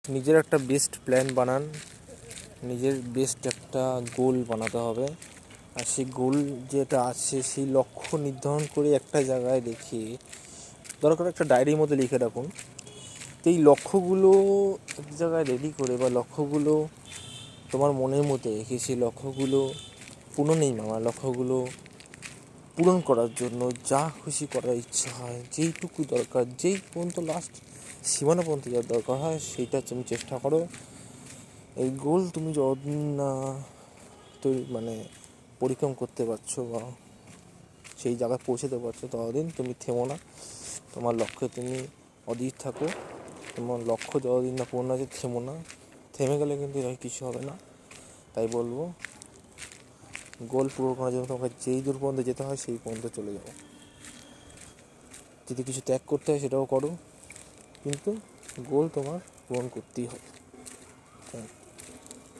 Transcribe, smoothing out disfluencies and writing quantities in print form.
নিজের একটা best plan বানান, নিজের বেস্ট একটা গোল বানাতে হবে। আর সেই গোল যেটা আছে সেই লক্ষ্য নির্ধারণ করে একটা জায়গায় রেখে, দরকার একটা ডায়েরির মধ্যে লিখে রাখুন। তো এই লক্ষ্যগুলো এক জায়গায় রেডি করে বা লক্ষ্যগুলো তোমার মনের মধ্যে রেখে সেই লক্ষ্যগুলো লক্ষ্যগুলো পূরণ করার জন্য যা খুশি করার ইচ্ছা হয়, যেইটুকু দরকার, যেই পর্যন্ত লাস্ট সীমানা পর্যন্ত যার দরকার হয় সেইটা তুমি চেষ্টা করো। এই গোল তুমি যতদিন না পরিক্রম করতে পারছো বা সেই জায়গায় পৌঁছতে পারছো, ততদিন তুমি থেমো না, তোমার লক্ষ্যে তুমি অধীর থাকো। তোমার লক্ষ্য যতদিন না পূর্ণ আছে থেমো না, থেমে গেলে কিন্তু এর কিছু হবে না। তাই বলবো, গোল পূরণ করার জন্য তোমাকে যেই দূর পর্যন্ত যেতে হয় সেই পর্যন্ত চলে যাও। যদি কিছু ত্যাগ করতে হয় সেটাও করো, কিন্তু গোল তোমার পূরণ করতেই হবে। Thank you.